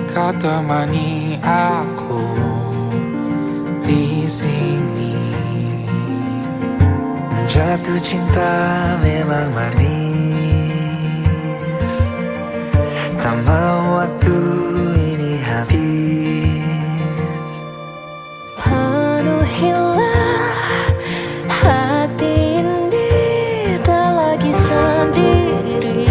kau temani aku di sini. Jatuh cinta memang manis, tak mau waktu ini habis. Penuhilah hati ini, tak lagi sendiri.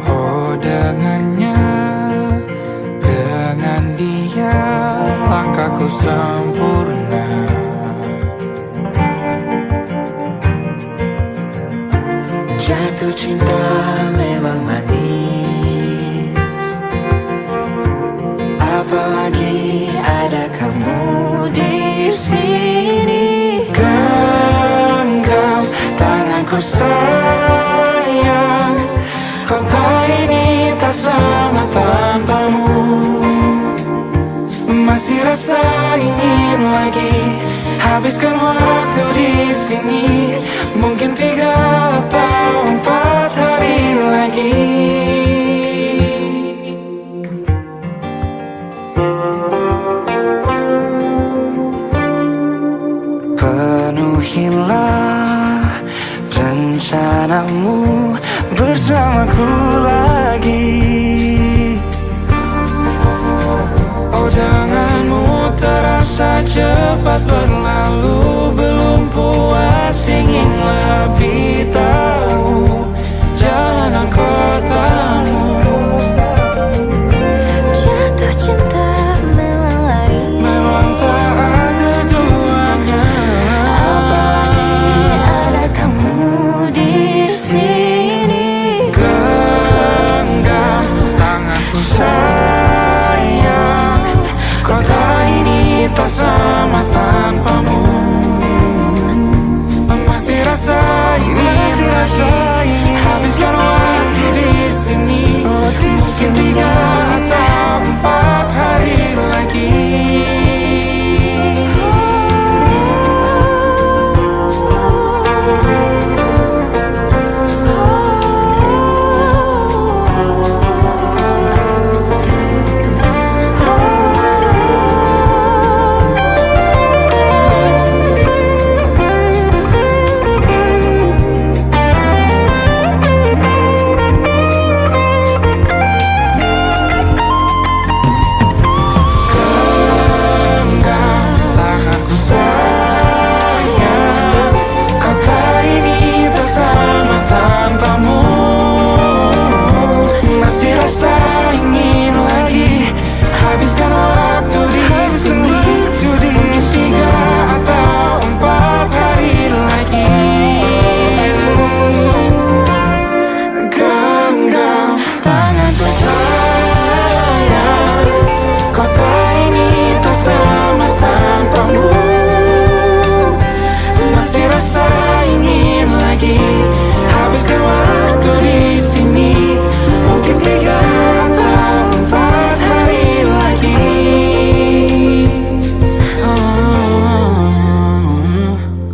Oh dengannya, dengan dia langkahku sempurna. Jatuh cinta memang manis, apalagi ada kamu di sini. Genggam tanganku sayang, kota ini tak sama tanpamu. Masih rasa ingin lagi habiskan waktu di sini. Mungkin 3 atau 4 hari lagi. Penuhilah rencanamu bersamaku lagi. Oh denganmu terasa cepat berlalu, belum puas ingin lebih tahu jalanan kotamu. Jatuh cinta memang lain, Memang tak ada duanya, apalagi ada kamu di sini. genggam tanganku sayang, kota ini tak sama tanpamu. Masih rasa ingin habiskan waktu di sini. Mungkin 3 atau 4 hari lagi.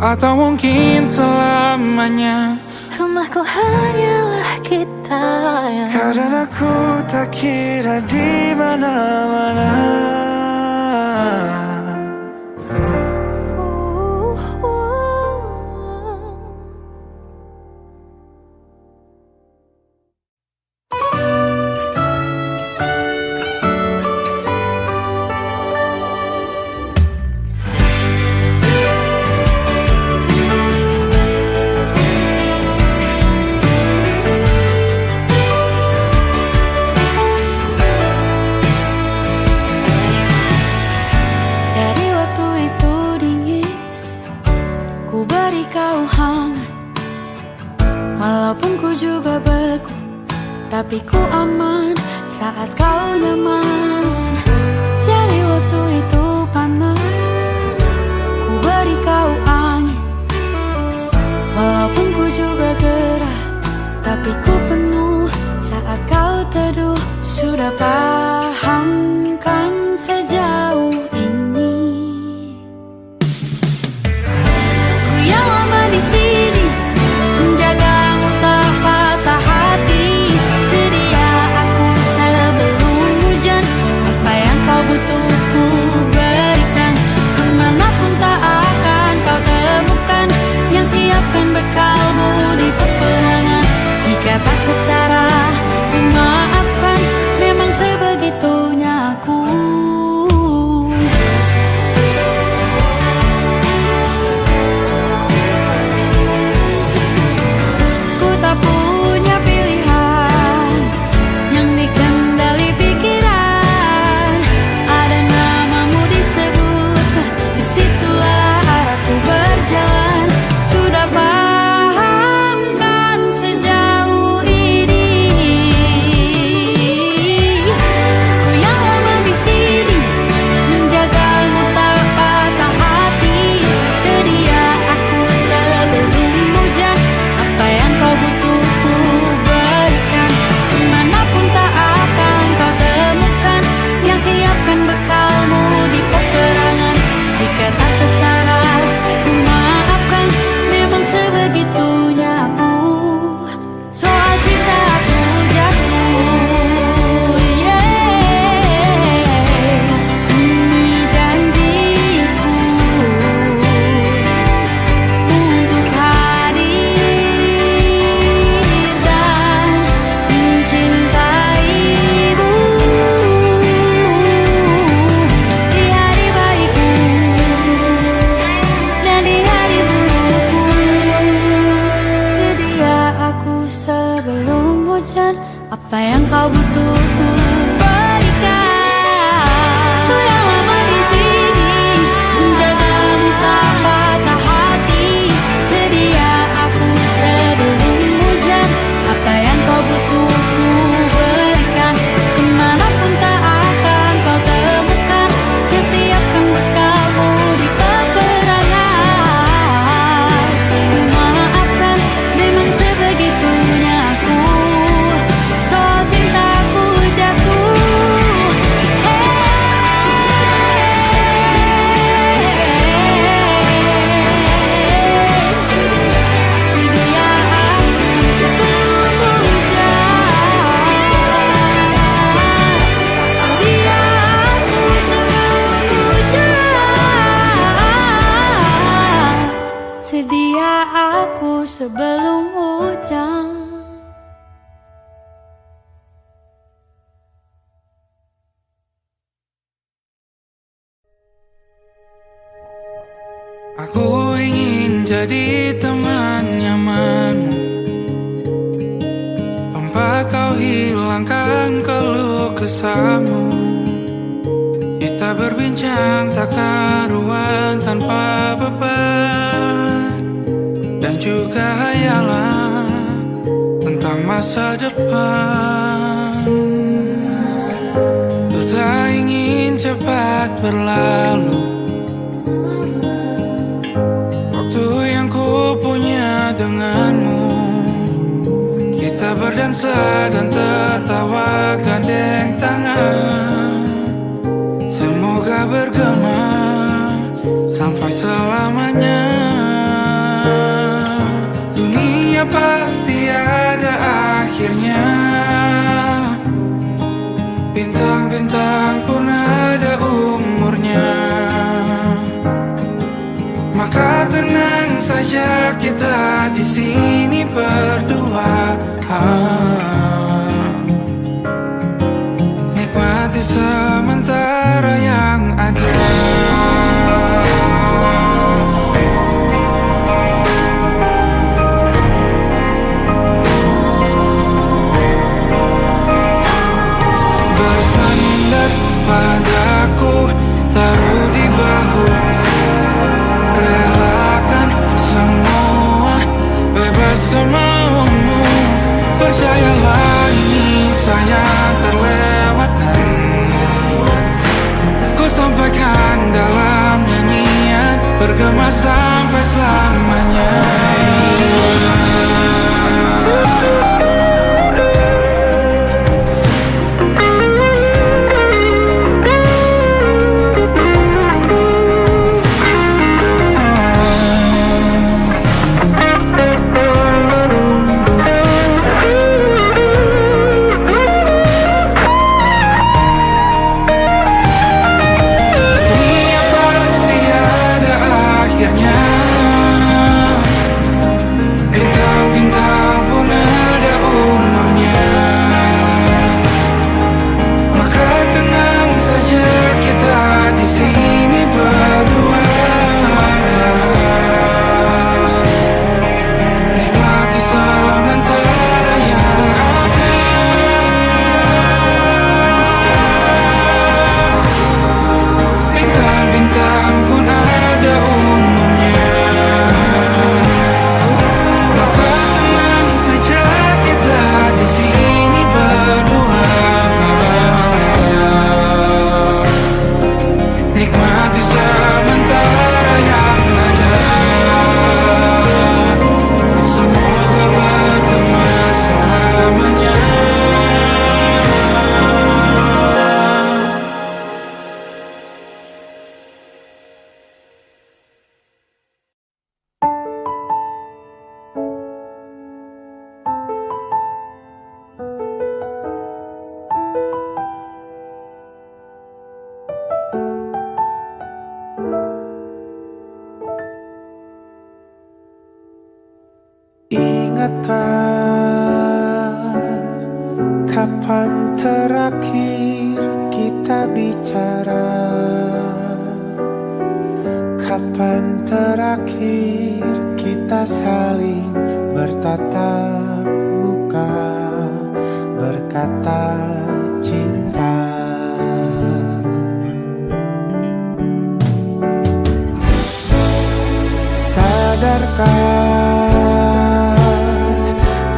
Atau mungkin selamanya. Rumahku hanyalah kita yang Kau dan aku tak kira di mana-mana. Walaupun ku juga beku, tapi ku aman saat kau nyaman. Jadi waktu itu panas, ku beri kau angin. Walaupun ku juga gerah, tapi ku penuh saat kau teduh. Sudah paham kan sejauh ini. Ku yang lama di sini, menjagamu tak patah hati. hujan. Apa yang kau butuh ku berikan. Ku yang lama di sini menjagamu tak patah hati. Sedia aku sebelum hujan. Apa yang kau butuh ku berikan. Kemanapun tak akan kau temukan. Yang siapkan bekalmu di peperangan. Maafkan, memang sebegitunya aku. Soal cintaku jatuh. Sedia aku sebelum hujan. Sedia aku sebelum hujan. Sedia aku sebelum hujan. Aku ingin jadi teman nyamanmu, tempat kau hilangkan keluh kesahmu. Kita berbincang tak karuan tanpa beban, dan juga hayalan tentang masa depan. Ku tak ingin cepat berlalu waktu yang ku punya denganmu. Kita berdansa dan tertawa gandeng tangan. Semoga bergema sampai selamanya. Dunia pasti ada akhirnya. Bintang-bintang pun ada umurnya. Maka tenang saja kita di sini berdua. Nikmati sementara yang ada. Bersandar padaku, taruh di bahu. Relakan semua, bebas semaumu. Percayalah ini sayang terlewatkan. Ku sampaikan dalam nyanyian, bergema sampai selamanya. Ingatkah kapan terakhir kita bicara? Kapan terakhir kita saling bertatap muka? kata cinta. Sadarkah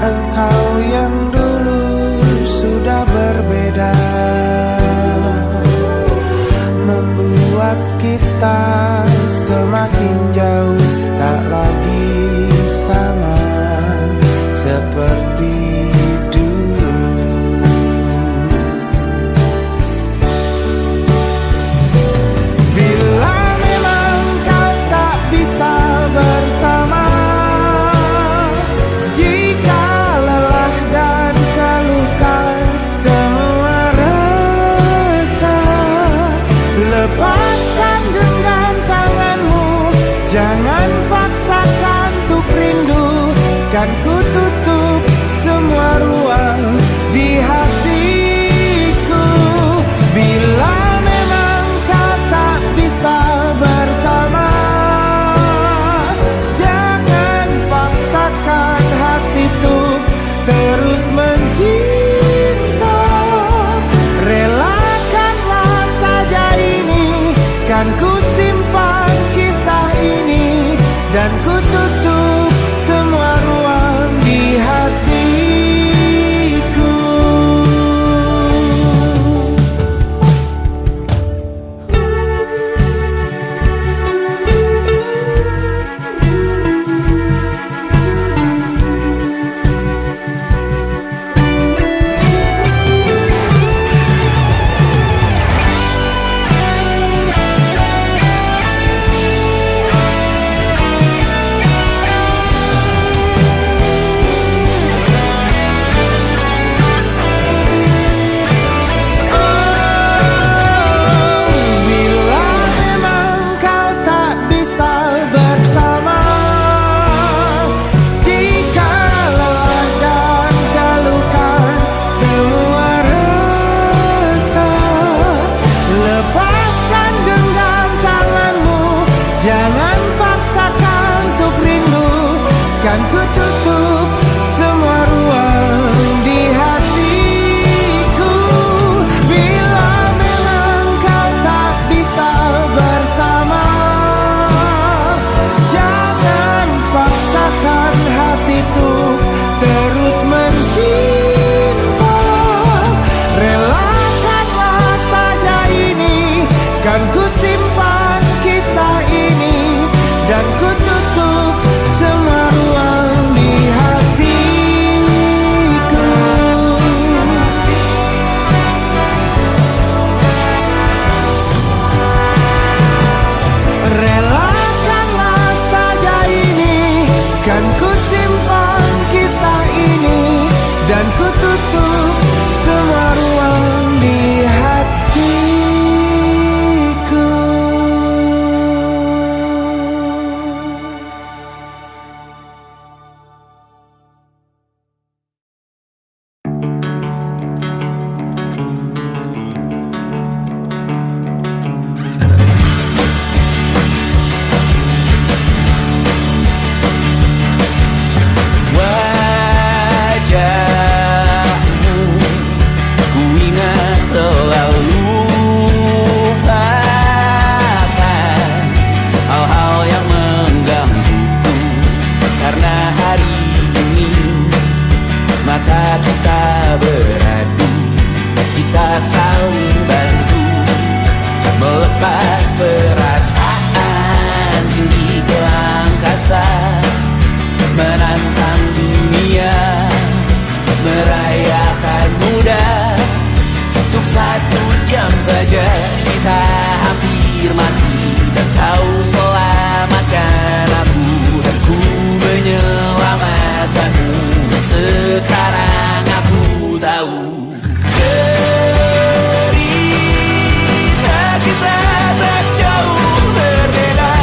engkau yang dulu sudah berbeda, membuat kita semakin jauh, tak lagi sama seperti dulu. Bila memang kau tak bisa bersama, jika lelah dan keluhkan semua rasa, lepaskan genggam tanganmu, jangan paksakan untuk rindu. Kan ku tutup semua ruang di hatiku. Bila memang kau tak bisa bersama, jangan paksakan hati tuh terus mencinta. Relakanlah saja ini, kan ku simpan kisah ini, dan ku tutup semua ruang di hatiku. Jangan paksakan untuk rindu, kan ku tutup semua ruang di hatiku. Bila memang kau tak bisa bersama, jangan paksakan hati tuh terus mencinta. Relakanlah saja ini, kan ku simpan kisah ini, dan ku tutup semua ruang di hatiku. Relakanlah saja ini, kan ku simpan kisah ini, dan ku tutup semua ruang di hatiku. Wajahmu ku ingat selalu, lupakan hal-hal yang menggangguku. Karena hari ini mata kita beradu, kita saling bantu melepas perasaan tinggi ke angkasa, menantang dunia, merayakan muda. Untuk 1 jam saja kita hampir mati, dan kau selamatkan aku, dan ku menyelamatkanmu. Sekarang aku tahu cerita kita tak jauh berbeda,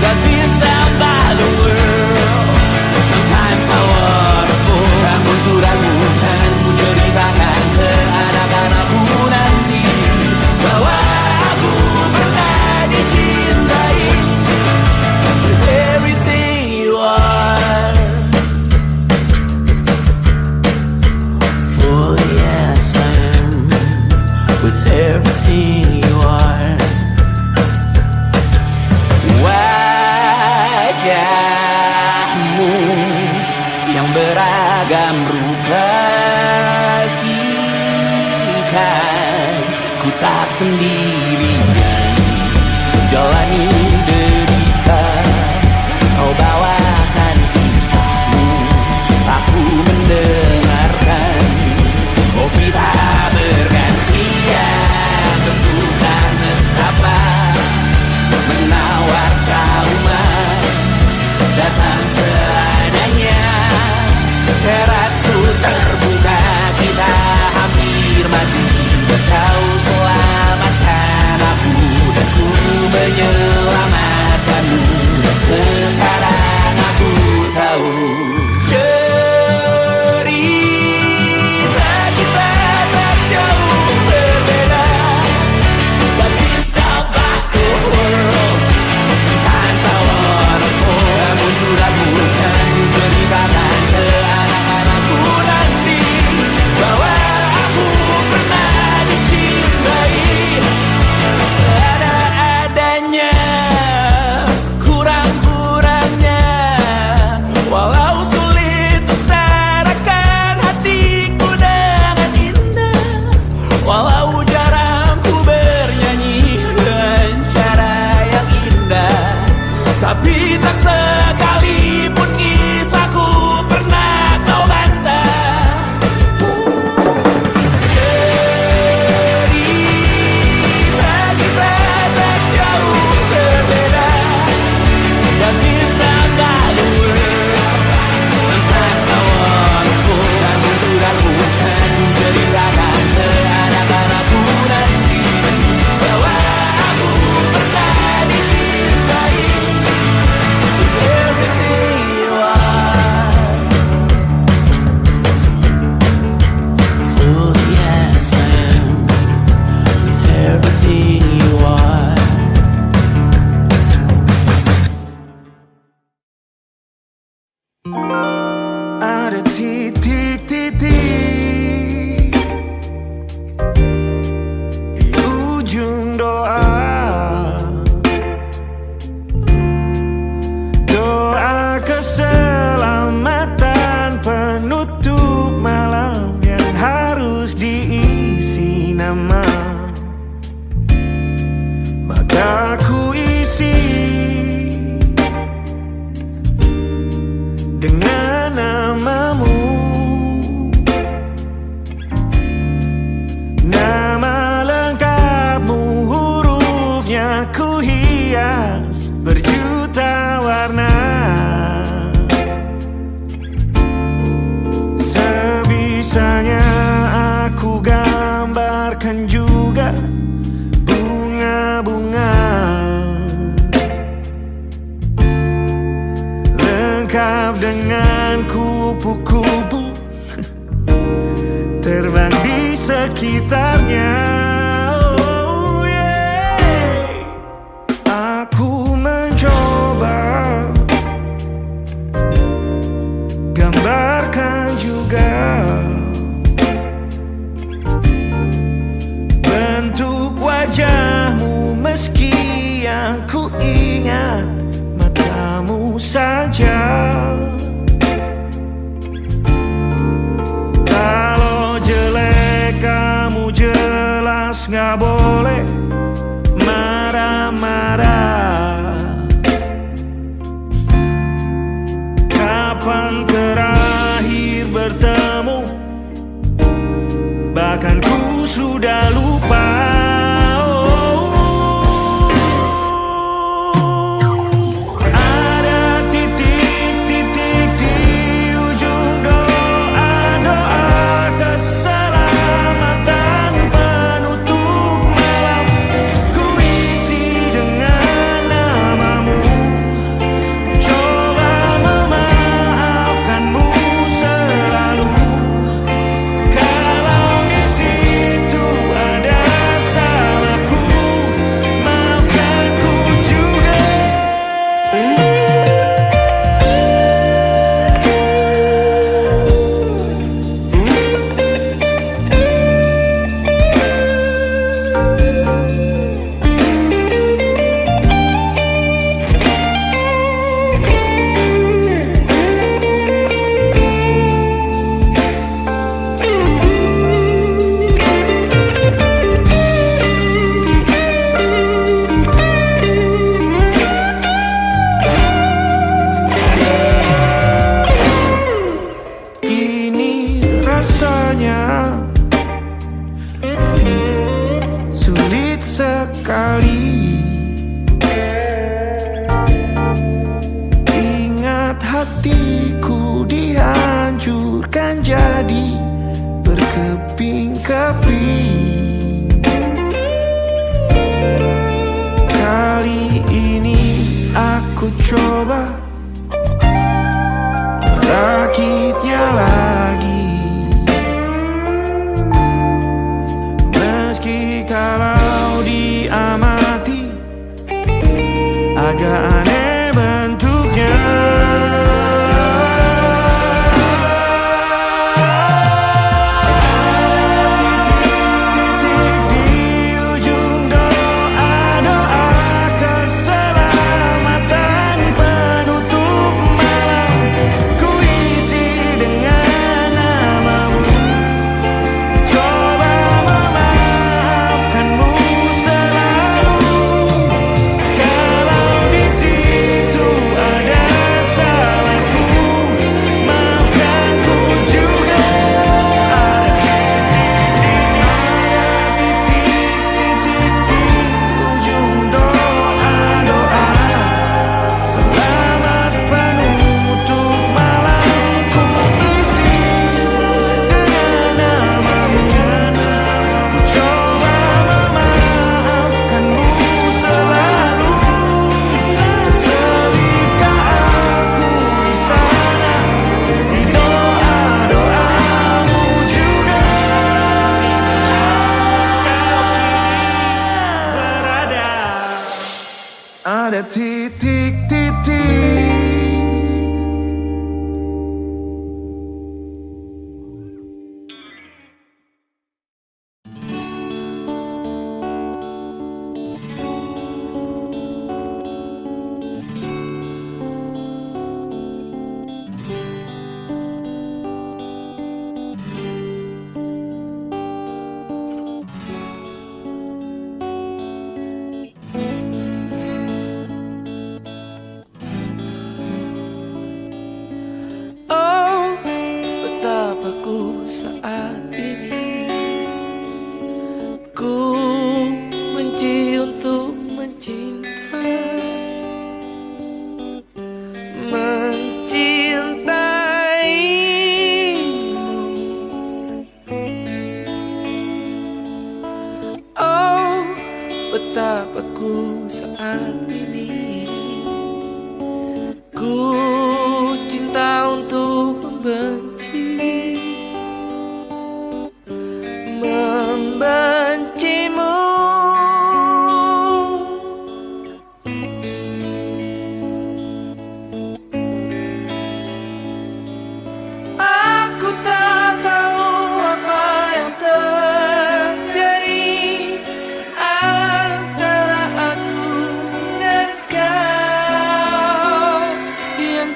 dan ditambah the world. Sometimes I wonderful. Namun suratmu kan ku ceritakan ke anak-anakku nanti, bahwa aku pernah dicintai with everything you are. For sendirian jalani derita. Kau bawakan kisahmu, aku mendengarkan. Oh kita bergantian, tentukan nestapa menawar trauma datang seadanya. Teras tu terbuka, kita hampir mati. Kau selamatkan aku dan ku menyelamatkanmu. Dan sekarang aku tahu cerita kita tak jauh berbeda. But you talk about the world, sometimes I wanna fall. Namun sudah bukan ku ceritakan ke anak-anakku nanti bahwa aku pernah dicintai seadanya, sekurang-kurangnya. Walau sulit utarakan hatiku dengan indah, walau jarang ku bernyanyi dengan cara yang indah, tapi tak sekalipun kisahku pernah kau bantah. Cerita kita tak jauh berbeda, but it's about the world. Sometimes I wanna fall. Namun sudah bukan ku ceritakan ke anak-anakku nanti bahwa aku pernah dicintai. With everything you are, fully as I am. With everything you are. Ada titik-titik di ujung doa, doa keselamatan penutup malam yang harus diisi nama. Maka ku isi dengan namamu, nama lengkapmu, hurufnya ku hias berjuta warna. Sebisanya aku gambarkan juga bunga-bunga lengkap dengan kupu-kupu terbang di sekitarnya. Oh yeah. Aku mencoba gambarkan juga bentuk wajahmu, meski yang ku ingat matamu saja. Kalau jelek kamu jelas gak boleh marah-marah. Kapan terakhir bertemu, bahkan ku sudah lupa. Kalau di situ ada berkeping-keping. Kali ini aku coba merakitnya lagi. Meski kalau diamati agak aneh bentuknya. Ada titik-titik. Oh, betapa ku saat ini ku benci untuk mencinta, mencintaimu. Oh, betapa ku saat ini ku cinta untuk membenci, membencimu. Aku tak tahu apa yang terjadi antara aku dan kau, yang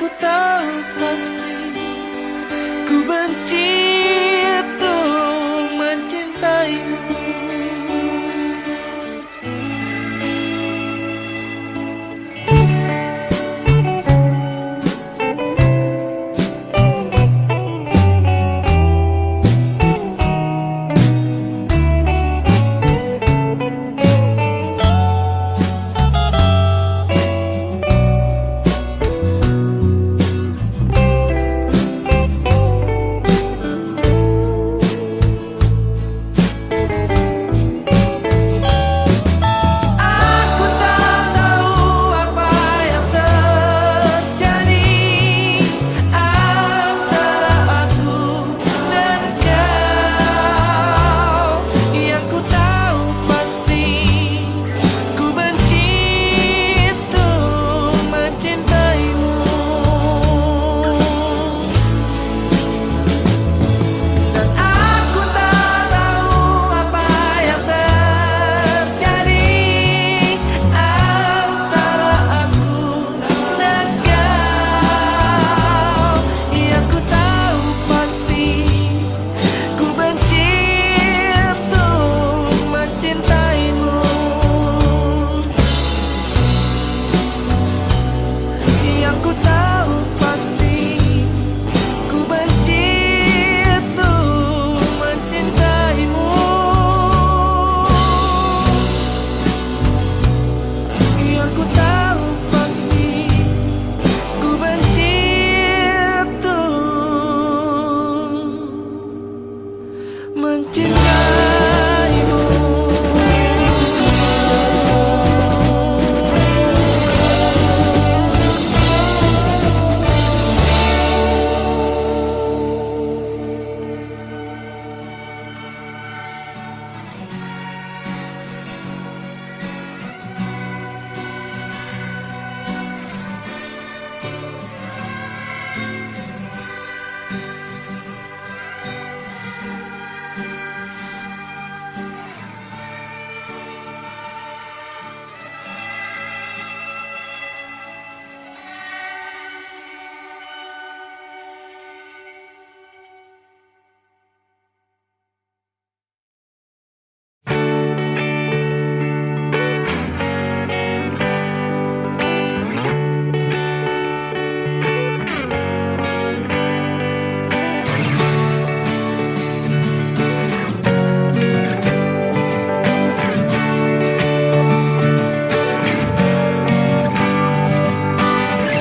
mencintaimu.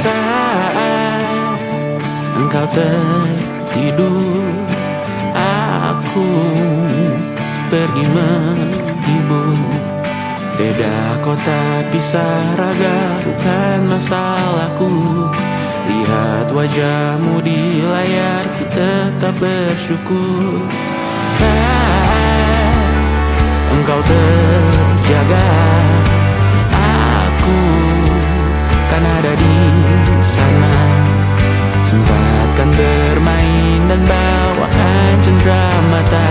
Saat engkau tertidur, aku pergi menghibur. Beda kota pisah raga bukan masalahku. Lihat wajahmu di layar, ku tetap bersyukur. Saat engkau terjaga, aku kan ada di sana. Sempatkan bermain dan bawaan cenderamata.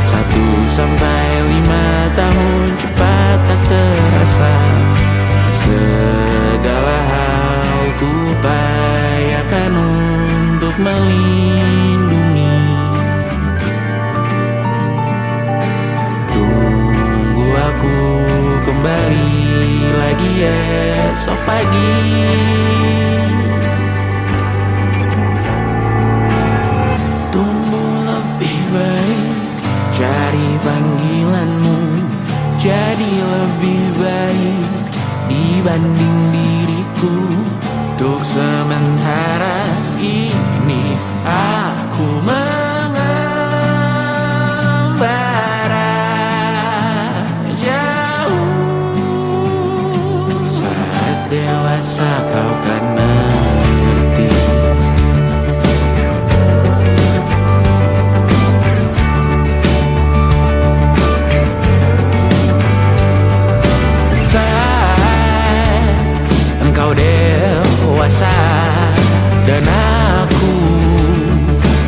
1-5 tahun cepat tak terasa. Segala hal ku upayakan untuk melindungi. Tunggu aku kembali lagi esok pagi. Tumbuh lebih baik, cari panggilanmu. Jadi lebih baik dibanding diriku. Untuk sementara ini aku mengembara jauh. Saat dewasa kau kan mengerti. Saat engkau dewasa dan aku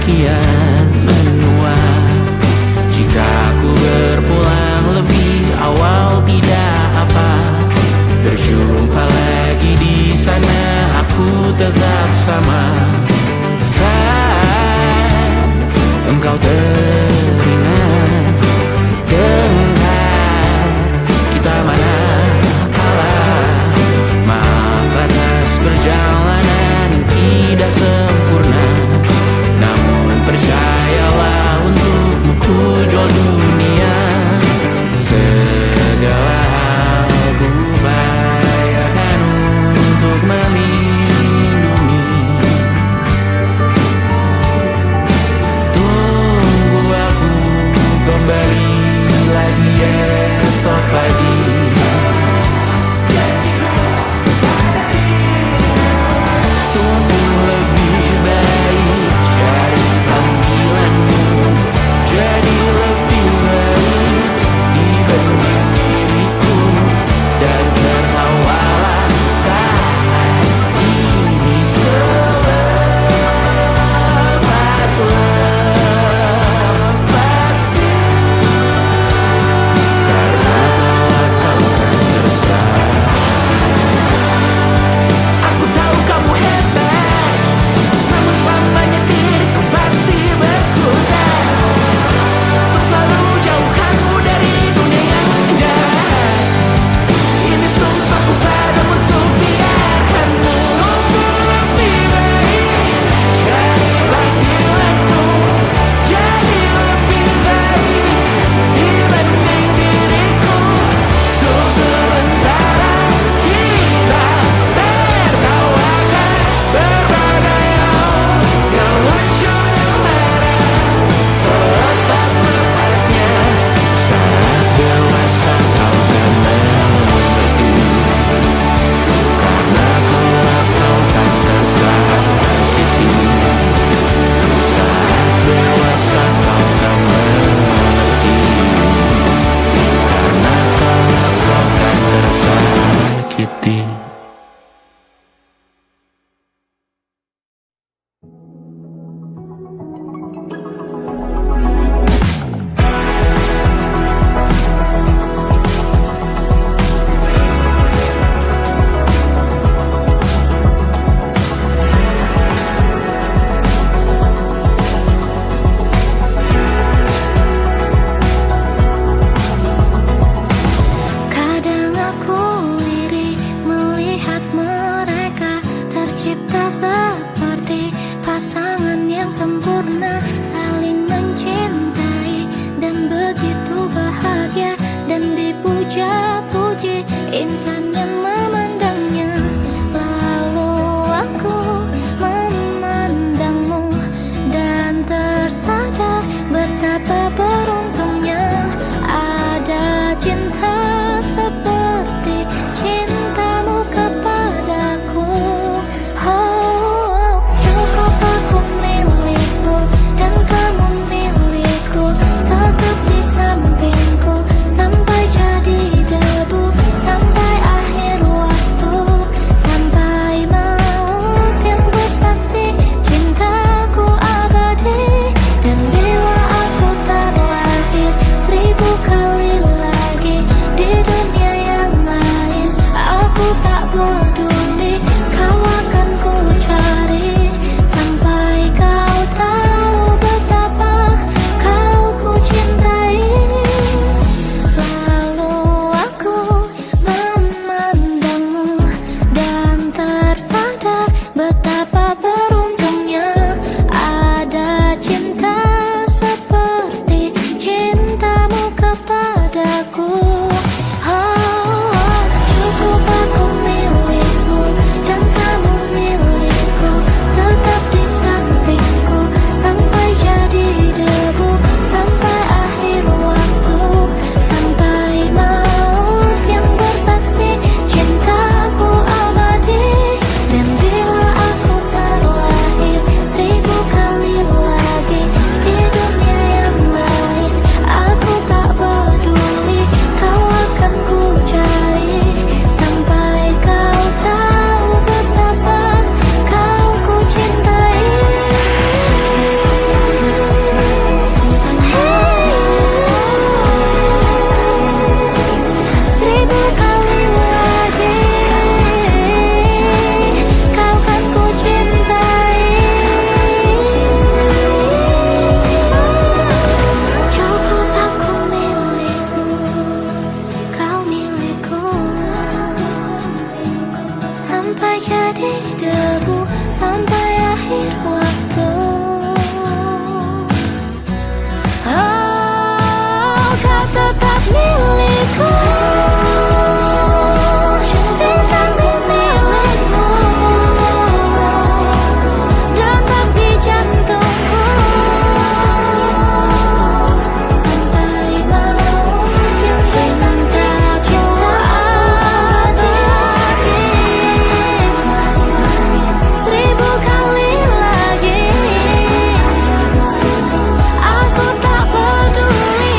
kian menua. Jika aku berpulang lebih awal tidak apa. Berjumpa lagi di sana, aku tetap sama. Saat engkau teringat tengah kita mana kalah. Maaf atas perjalanan yang tidak sempurna. Namun percayalah untukmu ku jual dunia. Segala hal ku upayakan untuk melindungi. Tunggu insan yang memandangnya. Lalu aku memandangmu dan tersadar betapa beruntungnya ada cinta seperti cintamu kepadaku. Oh, cukup aku milikmu dan kamu milikku, tetap di sampingku sampai jadi debu, sampai akhir waktu, sampai maut yang bersaksi cintaku abadi. Dan bila aku terlahir 1000 kali lagi di dunia yang lain, aku tak peduli, kau akan ku cari sampai kau tahu betapa kau ku cintai. Lalu aku memandangmu dan tersadar betapa beruntungnya ada cinta seperti cintamu kepadaku. Oh, cukup aku milikmu dan kamu milikku, tetap di sampingku sampai jadi debu, sampai akhir waktu, sampai maut yang bersaksi cintaku abadi. Dan bila aku terlahir 1000 kali lagi di dunia yang lain, aku tak peduli, kau akan ku cari sampai kau tahu betapa kau ku cintai. 1000 kali lagi kau kan ku cintai. Cukup aku milikmu, kau milikku, sampai jadi debu, sampai akhir waktu. Oh, kau tetap milikku, cintaku milikmu, detak di jantungku, sampai maut yang sisa cinta abadi. 1000 kali lagi aku tak peduli,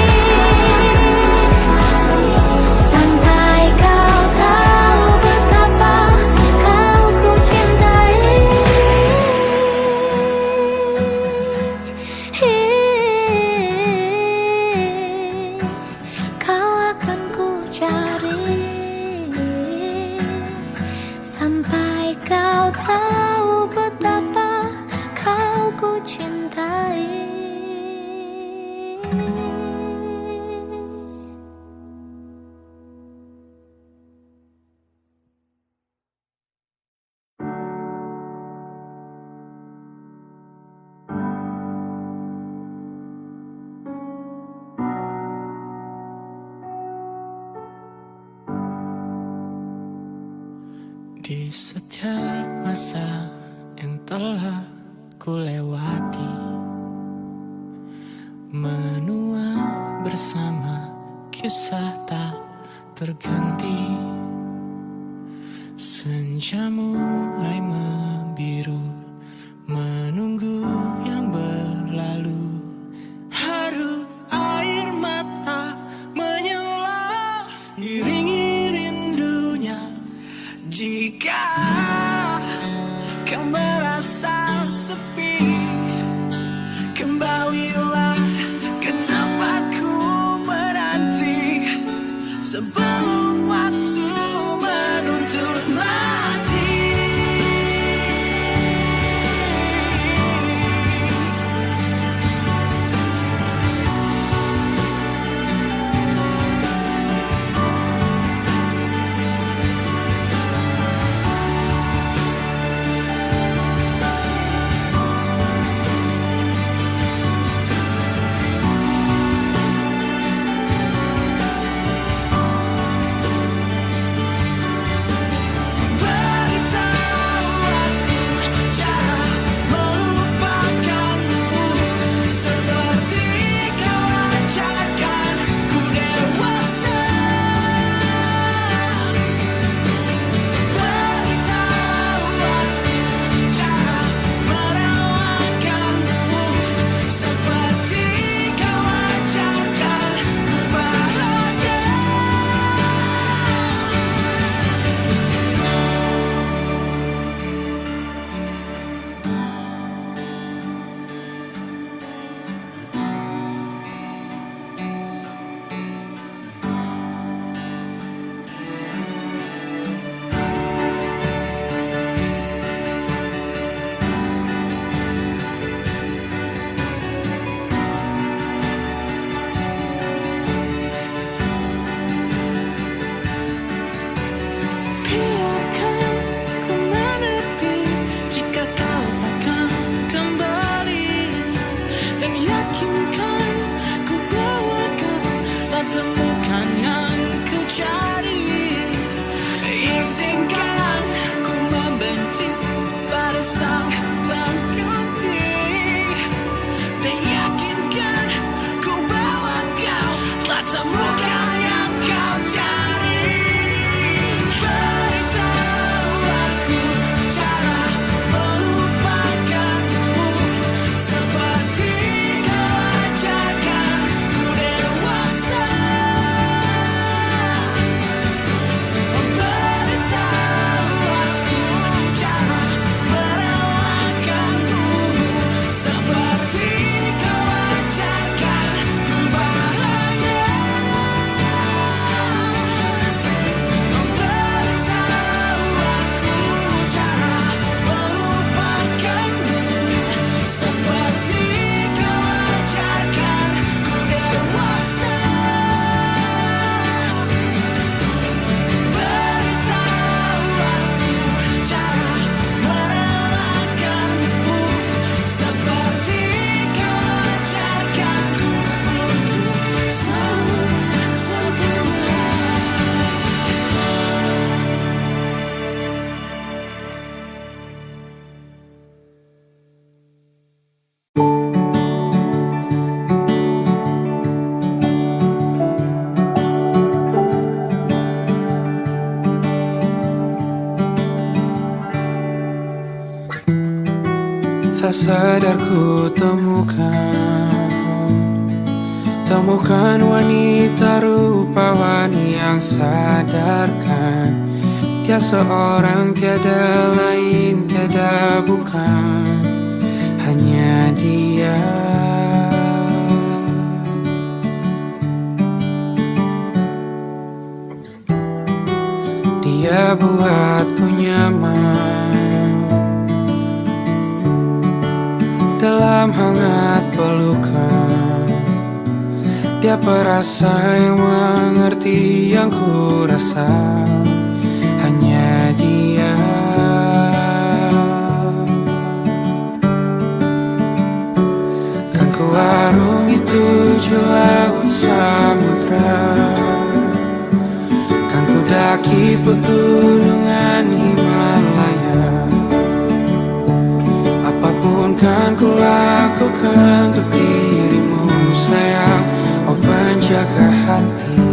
sampai kau tahu betapa kau ku cintai. Kau akan ku cari sampai kau tahu betapa kau ku cintai. Di setiap masa yang telah ku lewati, menua bersama kisah tak terganti. Senja mulai membiru, menunggu yang berlalu. Haru air mata menyala, iringi rindunya. Jika kau merasa sepi, kembalilah ke tempatku menanti, sebelum waktu menuntut mati. tak sadar ku temukan wanita rupawan yang sadarkan dia seorang, tiada lain, tiada bukan, hanya dia. Dia buatku nyaman dalam hangat pelukan. Dia perasa yang mengerti yang ku rasa, hanya dia. Kan ku arungi 7 laut samudra, kan ku daki pegunungan Himalaya. Apapun kan ku lakukan untuk dirimu sayang, oh penjaga hati.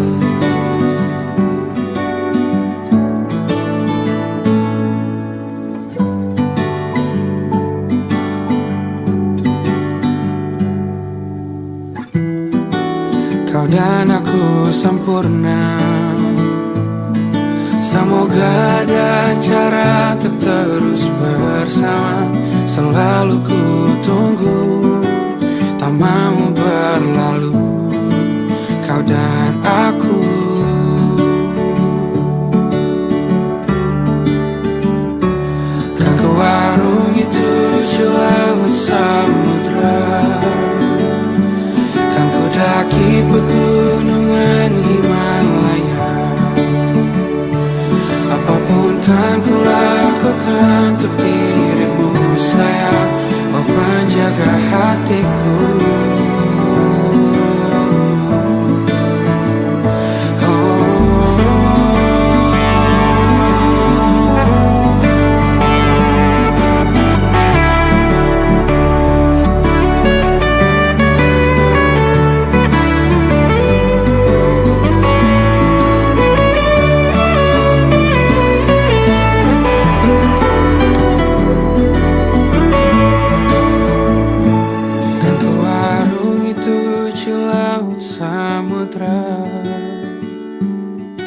Kau dan aku sempurna, semoga ada cara untuk terus bersama. Selalu ku tunggu, tak mau berlalu, kau dan aku. Kan ku arungi 7 laut samudra, kan ku daki pegunungan Himalaya. Apapun kan ku lakukan untuk dirimu sayang, oh penjaga hatiku.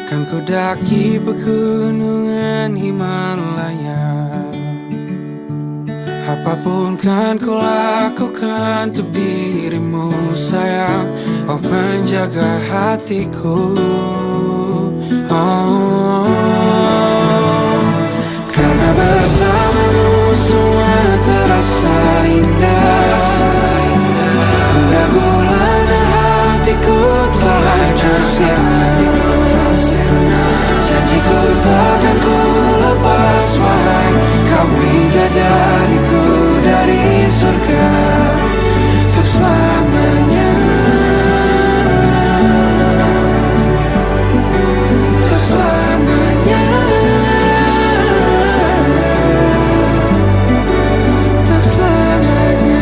Kan ku daki pegunungan Himalaya. Apapun kan ku lakukan untuk dirimu sayang, oh penjaga hatiku. Oh, karena bersamamu semua terasa indah. Gundah gulana hatiku telah hancur sirna. Janjiku takkan ku lepas wahai kau bidadariku dari surga untuk selamanya, untuk selamanya, untuk selamanya.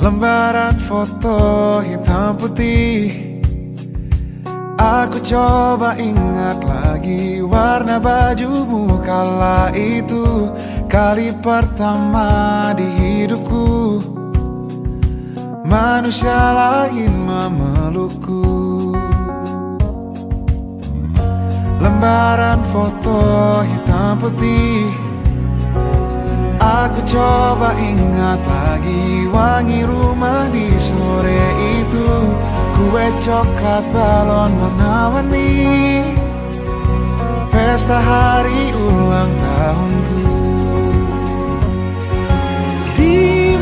Lembaran foto hitam putih, aku coba ingat lagi warna bajumu kala itu. Kali pertama di hidupku manusia lain memelukku. Lembaran foto hitam putih, Aku coba ingat lagi wangi rumah di sore itu, kue coklat balon warna-warni, pesta hari ulang tahunku. Dimanapun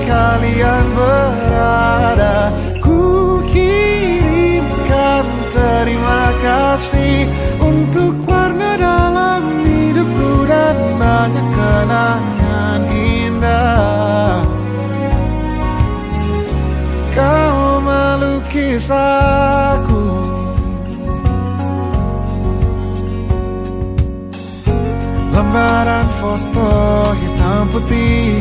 kalian berada, ku kirimkan terima kasih untuk warna dalam hidupku dan banyak kenangan indah. Kau melukis aku, lembaran foto hitam putih,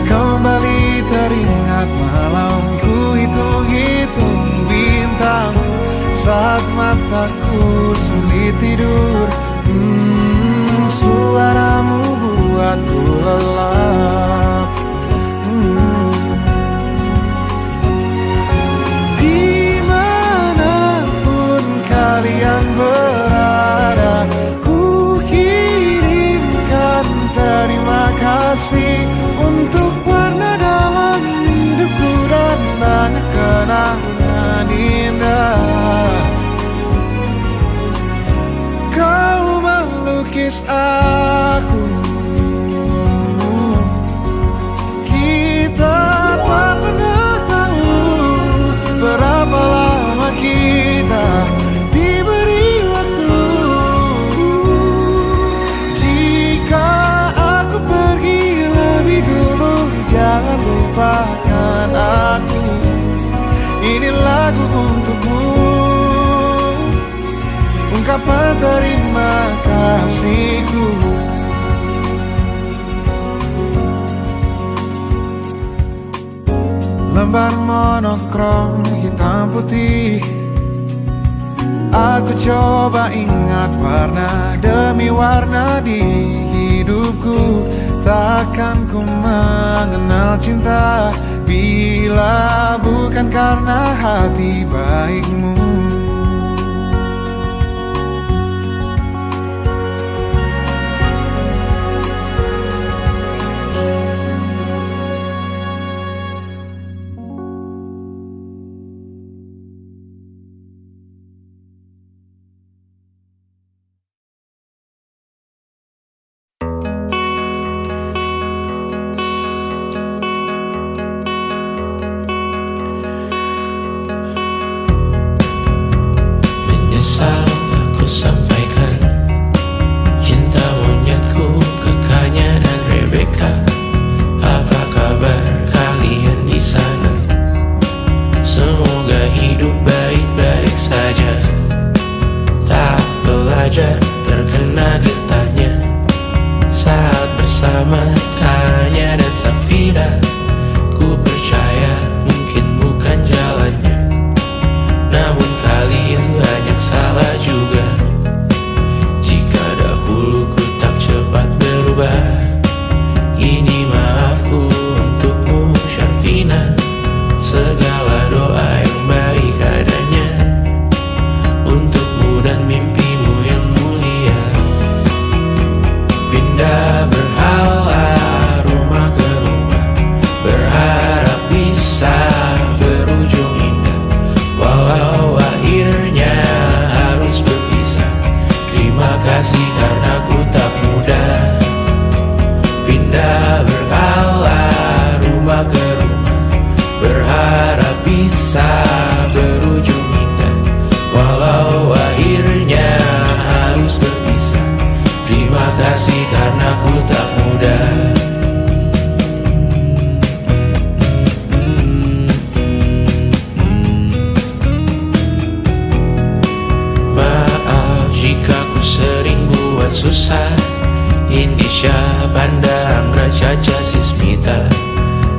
kembali teringat malamku hitung-hitung bintang saat mataku sulit tidur. Suaramu buatku lelap. Dimanapun kalian berada, ku kirimkan terima kasih untuk warna dalam hidupku dan banyak kenangan indah. Kau melukis aku, kita tak pernah tahu berapa lama kita diberi waktu. Jika aku pergi lebih dulu, jangan lupakan aku. Ini lagu untukmu, ungkapan terima kasihku. Lembar monokrom hitam putih, aku coba ingat warna demi warna di hidupku. Takkan ku mengenal cinta bila bukan karena hati baikmu. Menyesal tak ku sampaikan cinta monyetku ke Kanya dan Rebecca. Apa kabar kalian di sana? Semoga hidup baik-baik saja. Tak belajar terkena getahnya saat bersama Tanya dan Safira. Ku percaya mungkin bukan jalannya, namun kalian banyak salah juga. Jika dahulu ku tak cepat berubah, ini maafku untukmu Syarfina. Segala doa yang baik adanya untukmu dan mimpimu yang mulia. Pindah berhala rumah ke rumah, berharap bisa berujung indah. Walau akhirnya harus berpisah, terima kasih karena ku tak mudah. Pindah berkala rumah ke rumah, berharap bisa berujung indah. Walau akhirnya harus berpisah, terima kasih karena ku tak mudah. Jika ku sering buat susah, Indisha, Panda, Anggra, Caca, Sismita,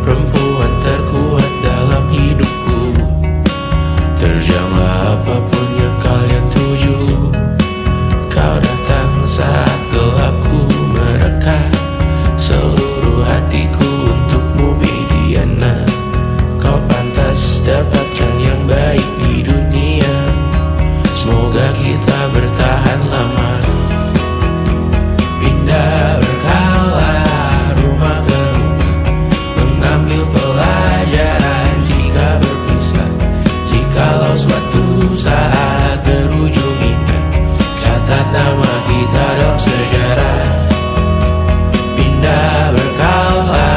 perempuan terkuat dalam hidupku. Terjanglah apapun yang kalian tuju. Kau datang saat gelapku mereka, seluruh hatiku untukmu Bidiana. Kau pantas dapatkan yang baik di dunia. Semoga kita bertahan lama. saat berujung indah. Catat nama kita dalam sejarah. Pindah berkala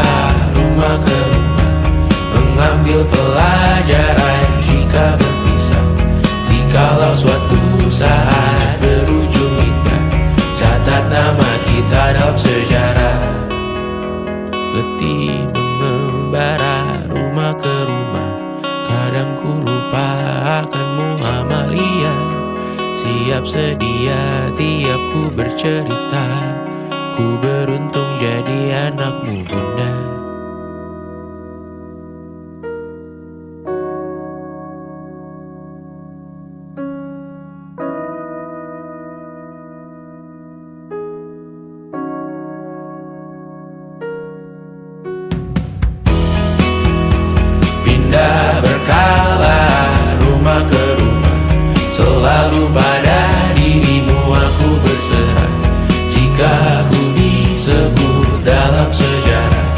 rumah ke rumah, mengambil pelajaran jika berpisah. Jikalau suatu saat berujung indah, catat nama kita dalam sejarah. Letih mengembara rumah ke rumah, kadang ku lupa akanmu Amalia. Siap sedia tiap ku bercerita, ku beruntung jadi anakmu bunda. Pindah berkala rumah ke rumah, selalu pada dirimu aku berserah. Jika ku disebut dalam sejarah,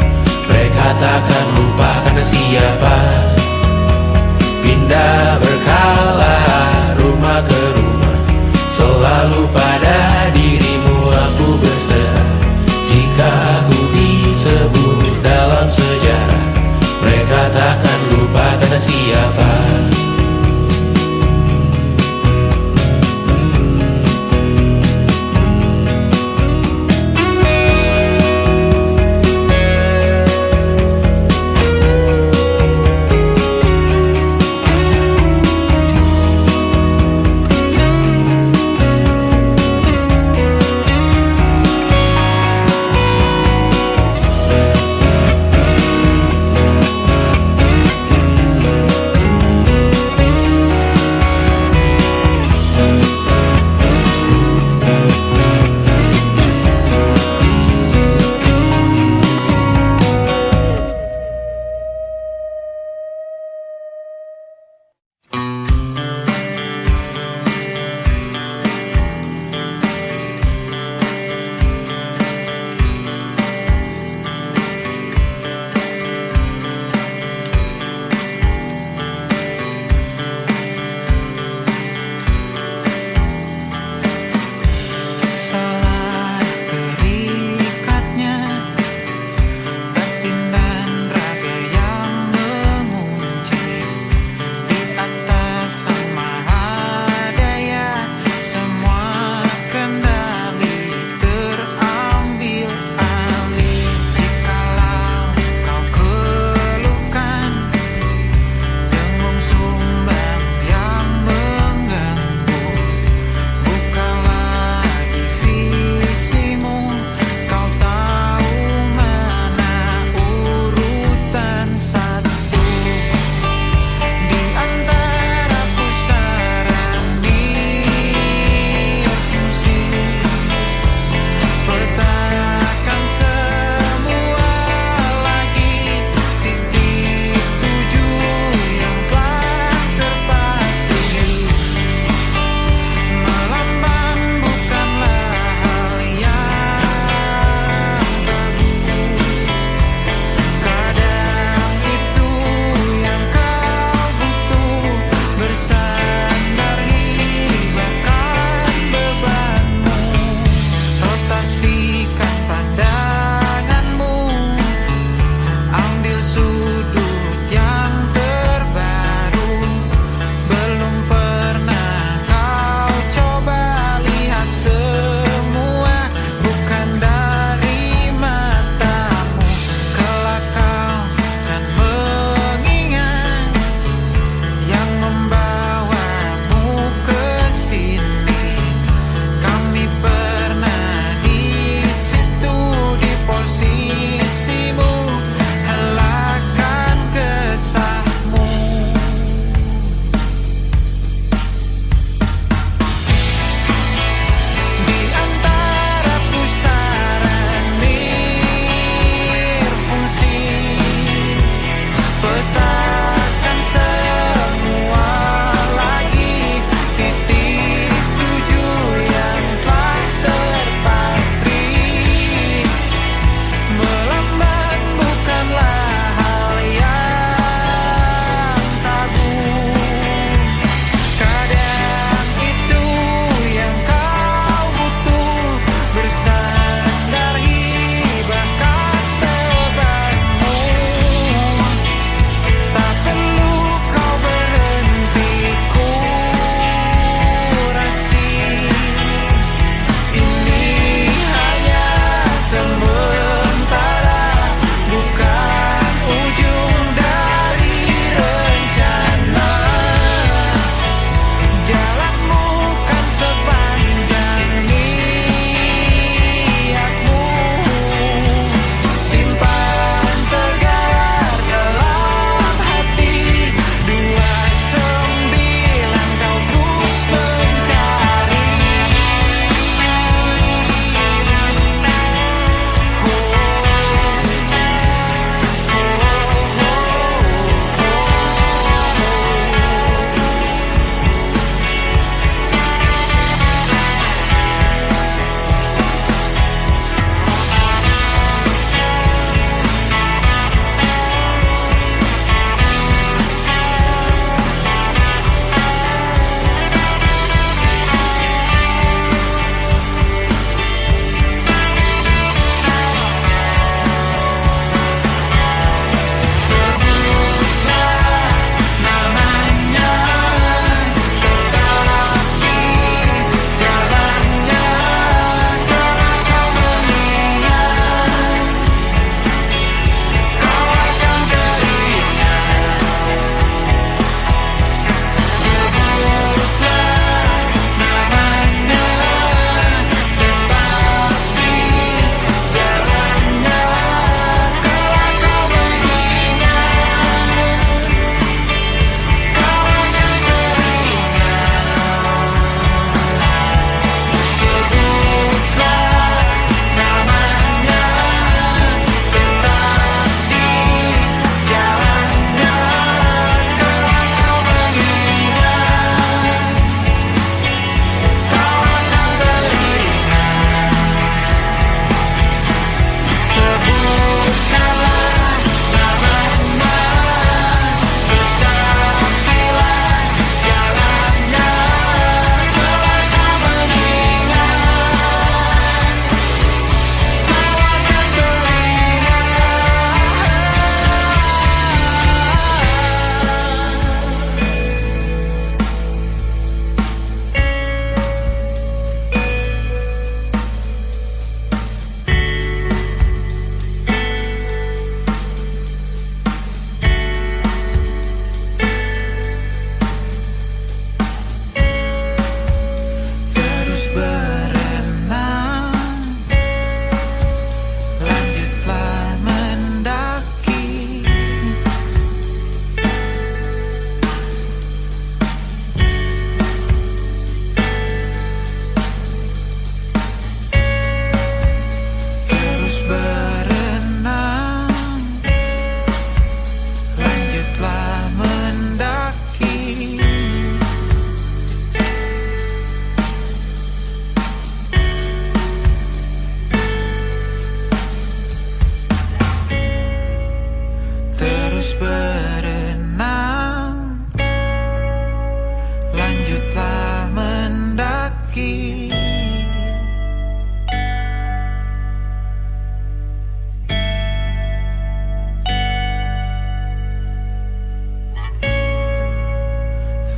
lanjutlah mendaki.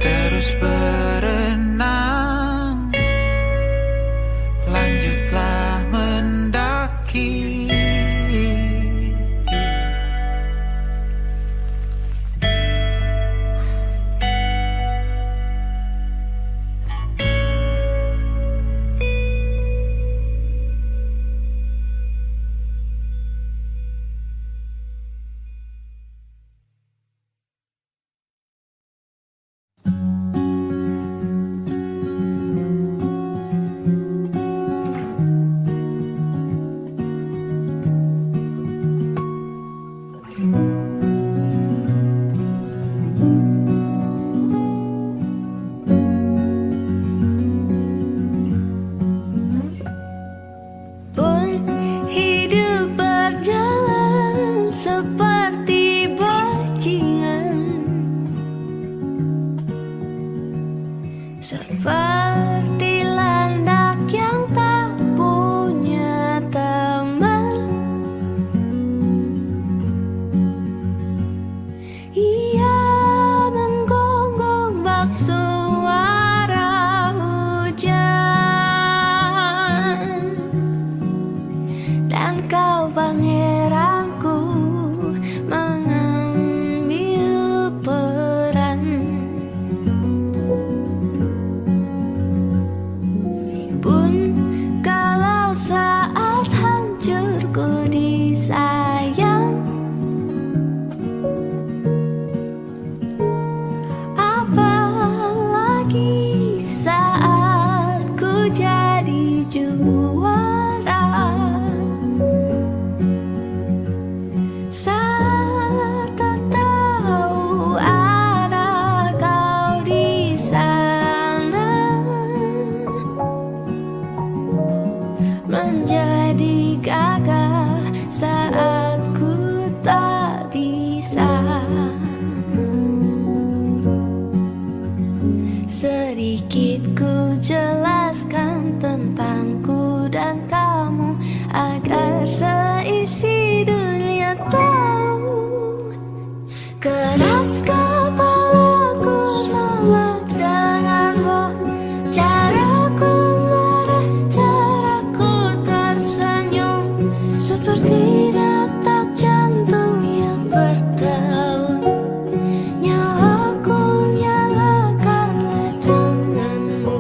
Terus berenang, lanjutlah mendaki. Pun hidup berjalan seperti bajingan, seperti landak yang tak punya teman. Ia menggonggong bak suara hujan, dan kau pangeranku mengambil peran. Pun kalau saat hancurku disayang, apalagi saat ku jadi juara. Saat tak tahu arah kau di sana, menjadi gagah saat ku tak bisa. Sedikit ku jelaskan tentangku dan kamu, agar seisi dunia tahu. Keras kepalaku sama denganmu, caraku marah, caraku tersenyum, seperti detak jantung yang bertaut. Nyawaku nyalakan denganmu,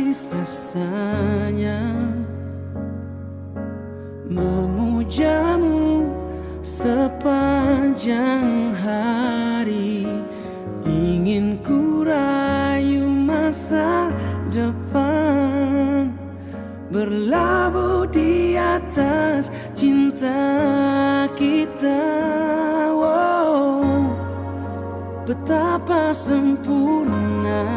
manis rasanya memujamu sepanjang hari. Ingin ku rayu masa depan, berlabuh di atas cinta kita. Wow, betapa sempurna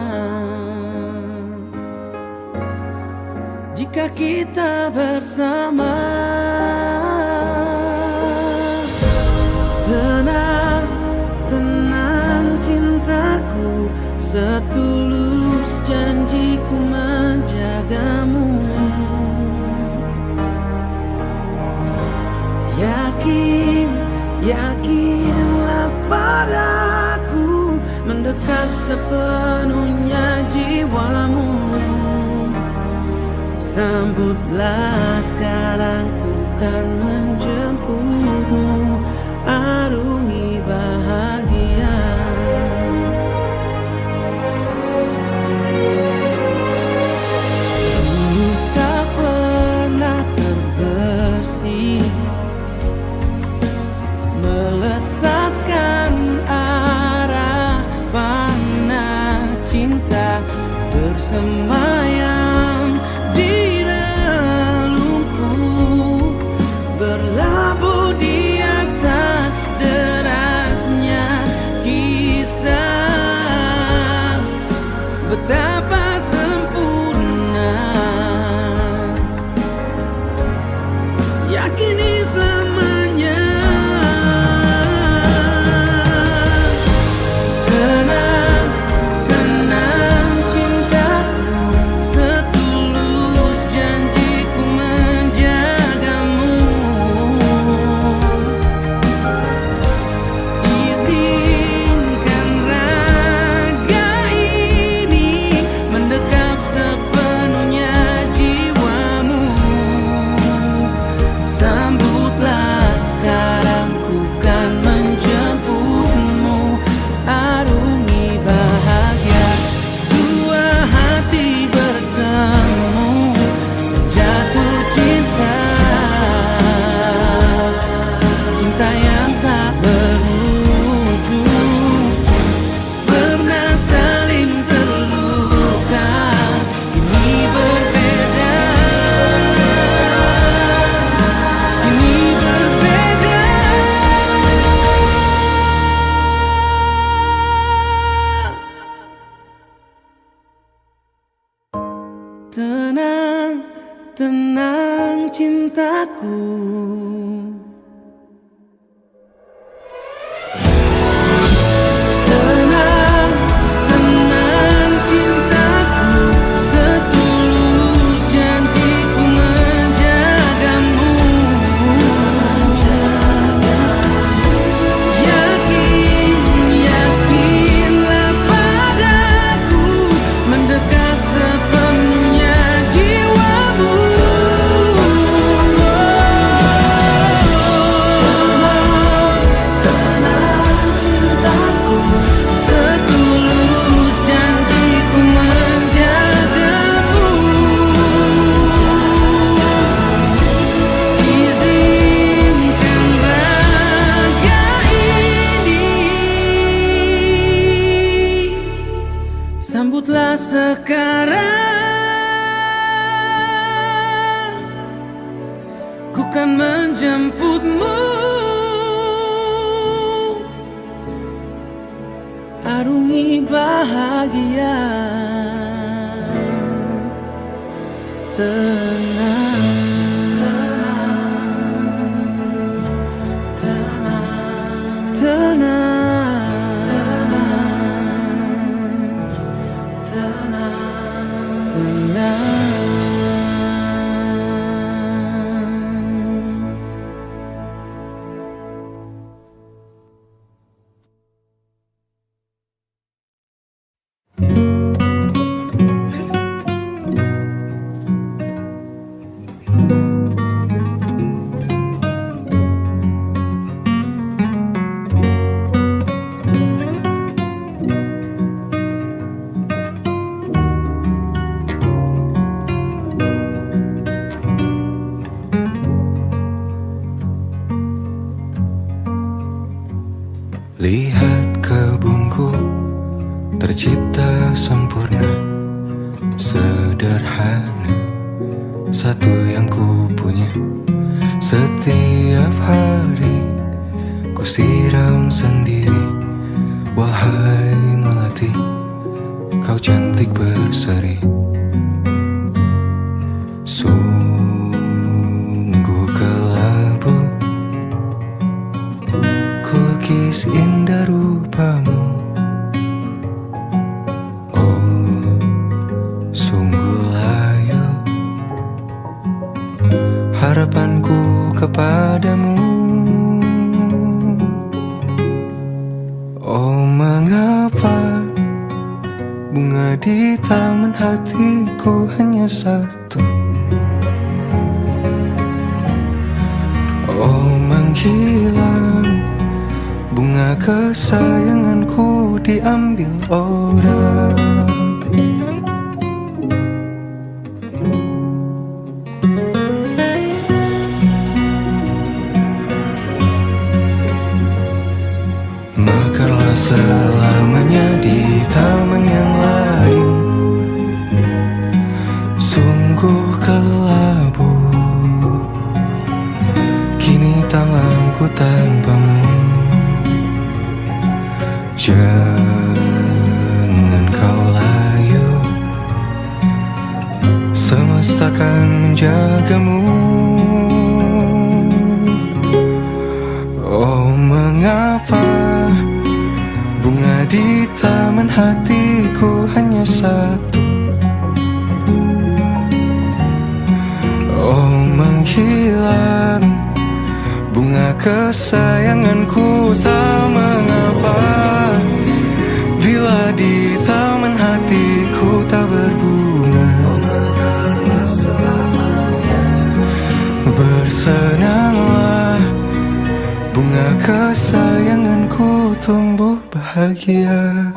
jika kita bersama. Tenang, tenang cintaku, setulus janjiku menjagamu. Yakin, yakinlah padaku, mendekat sepenuhnya jiwamu. Sambutlah sekarang, ku kan menjemputmu, arungi bahagia. Dulu tak pernah terbersih, melesatkan arah panah cinta, bersemayam di relungku, berlabuh di atas derasnya kisah. Betapa sempurna, yakini selamanya. Tenang, tenang cintaku, setulus janjiku menjagamu. Izinkan raga ini mendekap sepenuhnya jiwamu. Sambutlah sekarang, ku kan menjemputmu, arungi bahagia. Dua hati bertemu, jatuh cinta, cinta yang tak berujung. Pernah saling terluka, kini berbeda, kini berbeda. Tenang, tenang cintaku, tenang, tenang cintaku, setulus janjiku menjagamu. Yakin, yakinlah padaku, mendekat sepenuhnya jiwamu. Tenang cintaku, setulus janjiku menjagamu. Izinkan raga ini, sambutlah sekarang, ku kan menjemputmu, arungi bahagia. Tenang, tenang, tenang, tenang, tenang. sederhana, satu yang ku punya. Setiap hari ku siram sendiri. Wahai melati, kau cantik berseri. Sungguh kelabu ku lukis indah rupamu. Oh, sungguh layu harapanku kepadamu. Oh, mengapa bunga di taman hatiku hanya satu? Oh, menghilang bunga kesayanganku diambil orang. Mekarlah selamanya di taman yang lain. Sungguh kelabu kini tanganku tanpamu. Jangan kau layu, semesta akan menjagamu. Oh, mengapa bunga di taman hatiku hanya satu? Oh, menghilang bunga kesayanganku, tak mengapa bila di taman hatiku tak berbunga. Bersenanglah bunga kesayanganku tumbuh bahagia.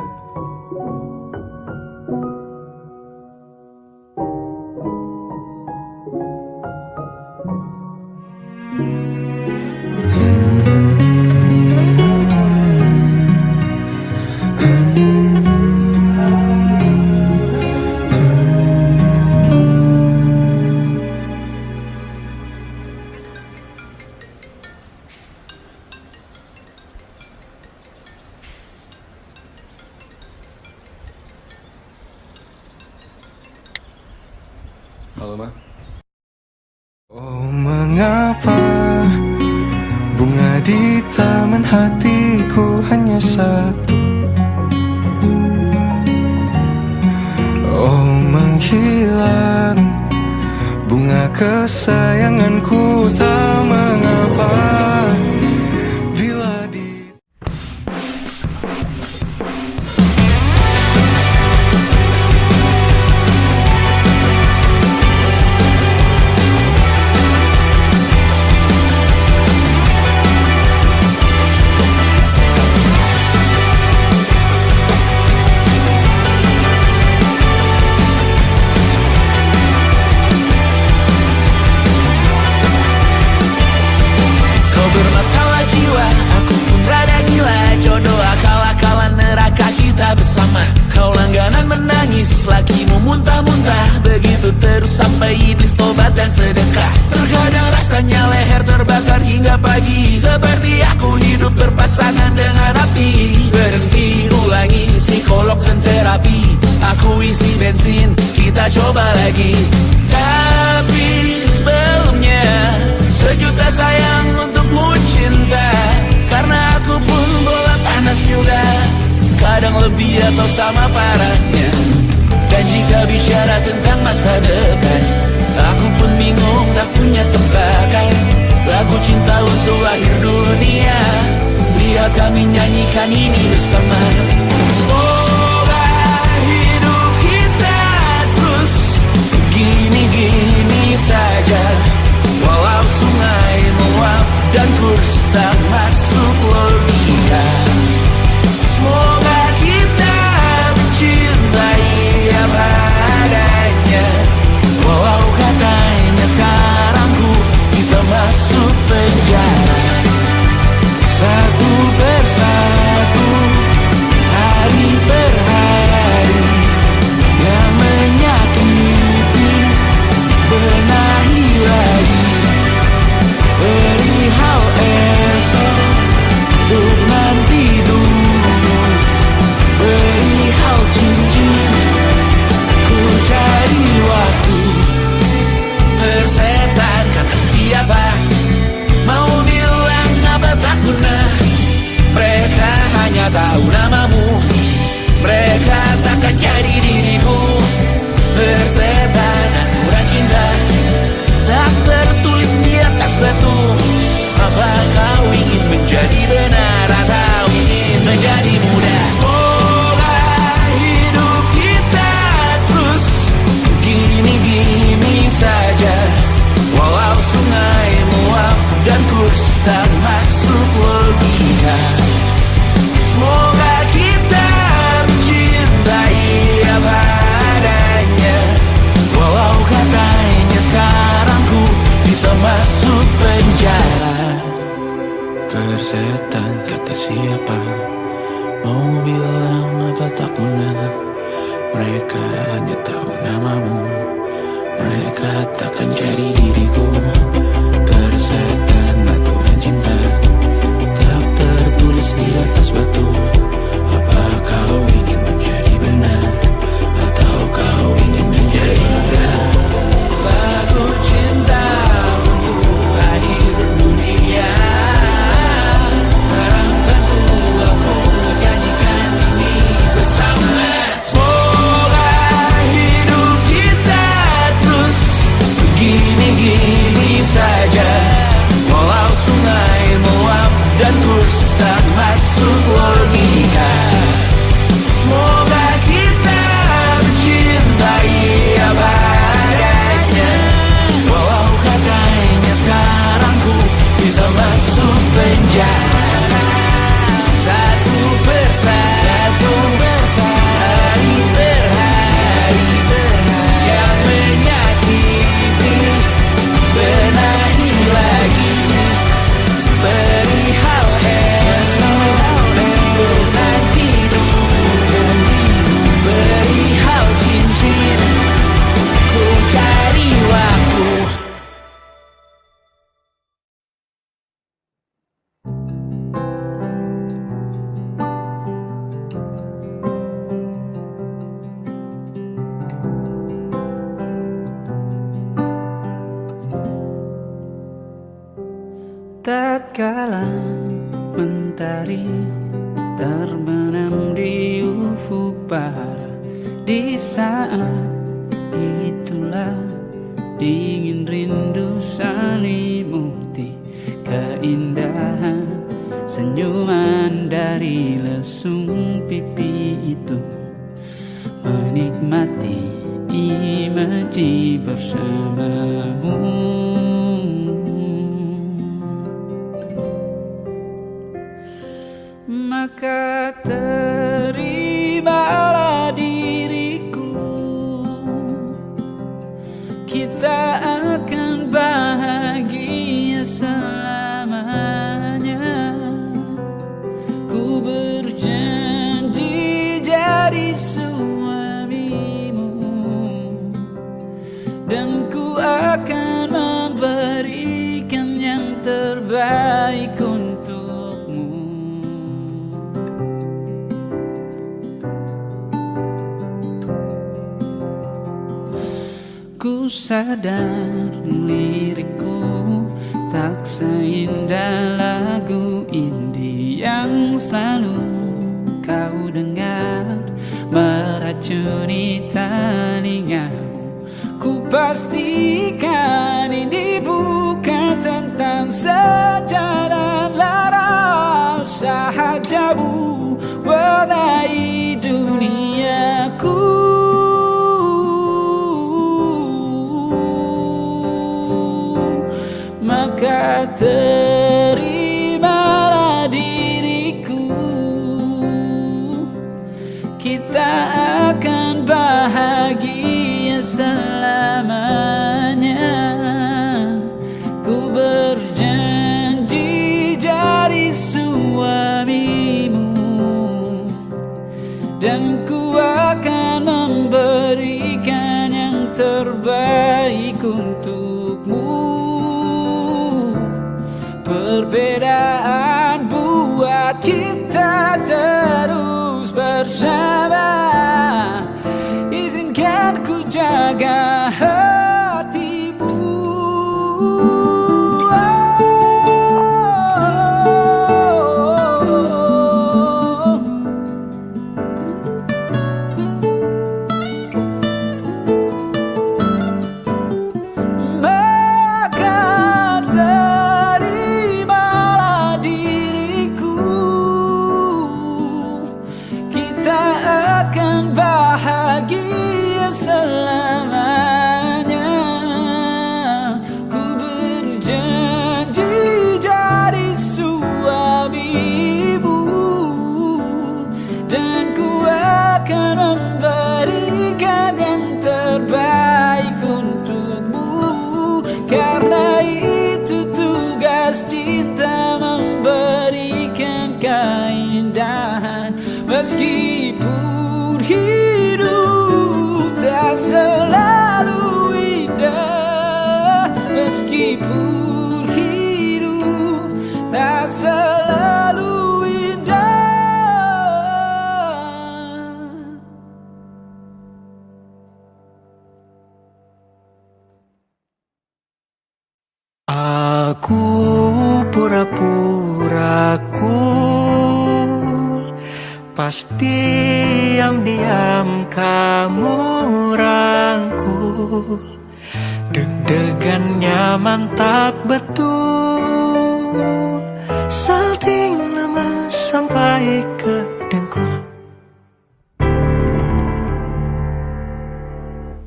Halo, Ma. Oh, mengapa bunga di taman hatiku hanya satu? Oh, menghilang bunga kesayanganku, tak mengapa bila di... Bermasalah jiwa, aku pun rada gila. Jodoh akal-akalan neraka kita bersama. Kau langganan menangis, lakimu muntah-muntah. Begitu terus sampai iblis tobat dan sedekah. Terkadang rasanya leher terbakar hingga pagi. Seperti aku hidup berpasangan dengan api. Berhenti, ulangi psikolog dan terapi. Aku isi bensin, kita coba lagi. Tapi sebelumnya sejuta sayang untukmu cinta. Karena aku pun bola panas juga, kadang lebih atau sama parahnya. Dan jika bicara tentang masa depan, aku pun bingung tak punya tebakan. Lagu cinta untuk akhir dunia, lihat kami nyanyikan ini bersama. Semoga hidup kita terus gini-gini saja. Walau sungai meluap dan kurs tak masuk logika. Semoga kita mencintai apa adanya. Walau katanya sekarang ku bisa masuk penjara. Satu persatu hari tatkala mentari terbenam di ufuk barat, di saat itulah dingin rindu selimuti keindahan senyuman dari lesung pipi itu, menikmati imaji bersamamu. Maka terimalah diriku, kita akan bahagia selamanya. Ku berjanji jadi suamimu, dan ku akan memberikan yang terbaik untukmu. Ku sadar lirikku tak seindah lagu indie yang selalu kau dengar meracuni telingamu. Ku pastikan ini bukan tentang sejarah lara, sahajamu warnai duniaku. Maka terimalah diriku, kita akan bahagia selamanya. Ku berjanji jadi suamimu, dan ku akan memberikan yang terbaik untukmu. Perbedaan buat kita terus bersama. Izinkan ku jaga hatimu. Selamanya ku berjanji jadi suamimu, dan ku akan memberikan yang terbaik untukmu. Karena itu tugas cinta, memberikan keindahan meskipun hidup tak selalu indah, meskipun hidup tak selalu indah. Aku pura-pura cool, pas diam-diam kamu rangkul. Deg-degan nyaman tak betul, salting lama sampai ke dengkul.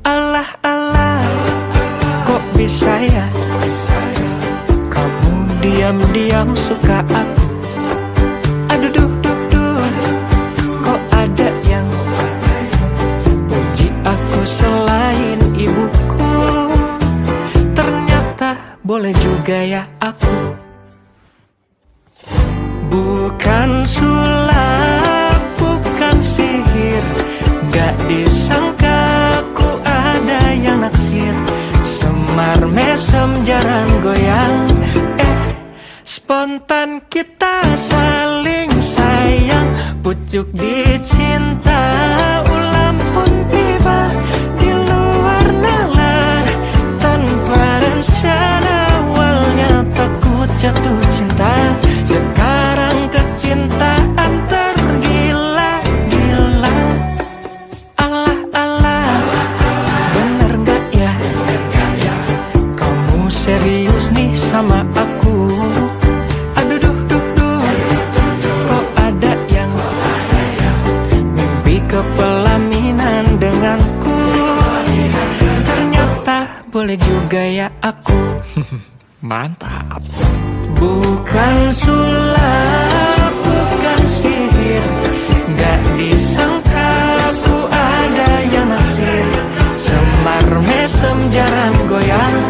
Alah-alah, kok bisa ya kamu diam-diam suka aku? Aduh duh duh duh, kok ada yang puji aku selain ibuku? Ternyata boleh juga ya aku. Bukan sulap, bukan sihir, gak disangka ku ada yang naksir. Semar mesem jarang goyang, spontan kita saling sayang. Pucuk dicinta, ulam pun tiba di luar nalar. Tanpa rencana awalnya takut jatuh cinta. boleh juga ya aku. Mantap. Bukan sulap, bukan sihir, gak disangka aku ada yang naksir. Semar mesem jarang goyang,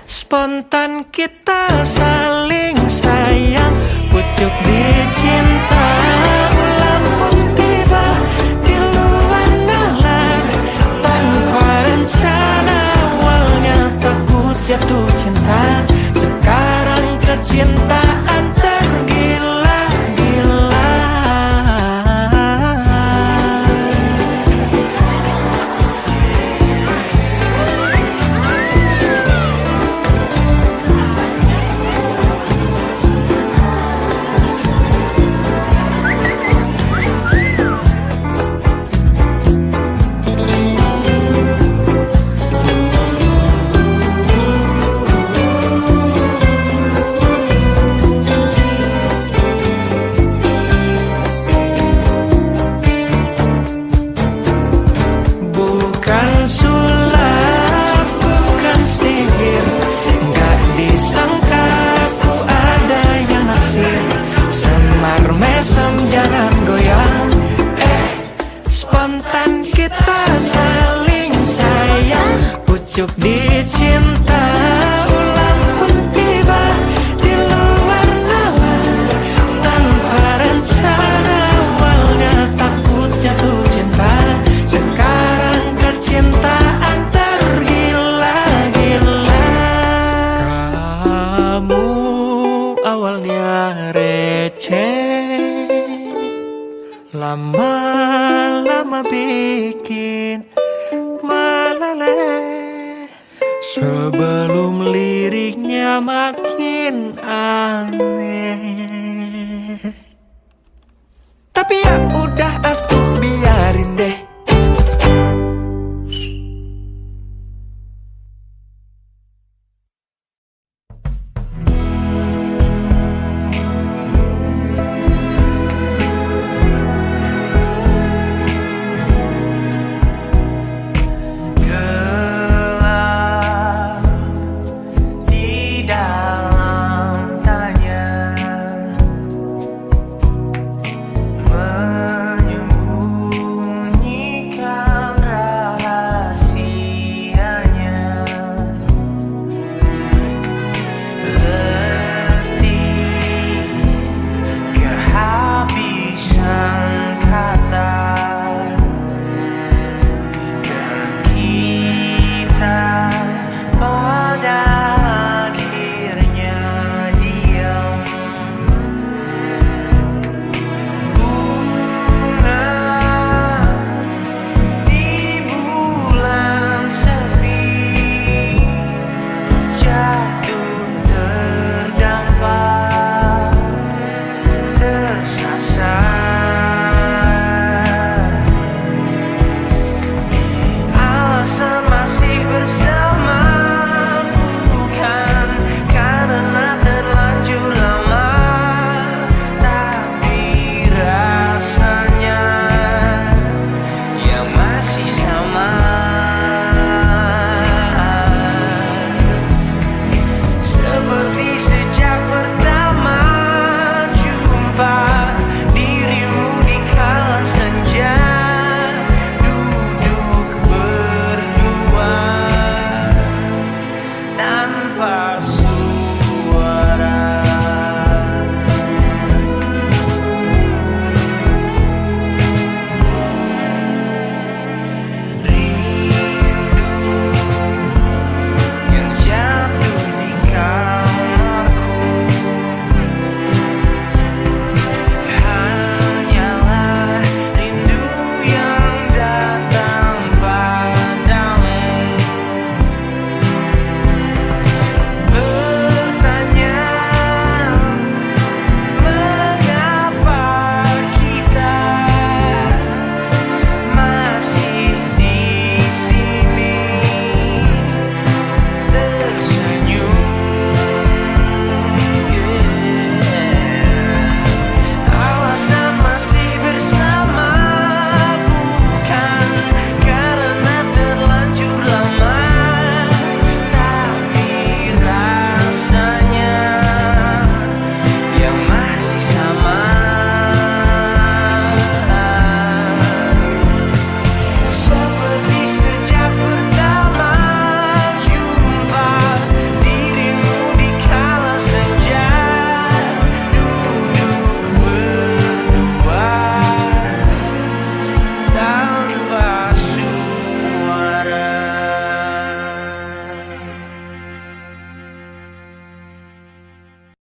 spontan kita saling sayang. Pucuk dicinta, ulang pun tiba di luar nalar. Tanpa rencana awalnya takut jatuh cinta, sekarang kecintaan tergila-gila. Bukan sulap, bukan sihir, gak disangka aku ada yang naksir. Semar mesem jangan goyang, spontan kita saling sayang. Pucuk dicinta, ulang pun tiba di luar nalar. Tanpa rencana awalnya takut jatuh cinta, sekarang kecintaan tergila-gila. Kamu awalnya receh, lama-lama bikin meleleh. Sebelum liriknya makin aneh, tapi ya udah aku biarin deh.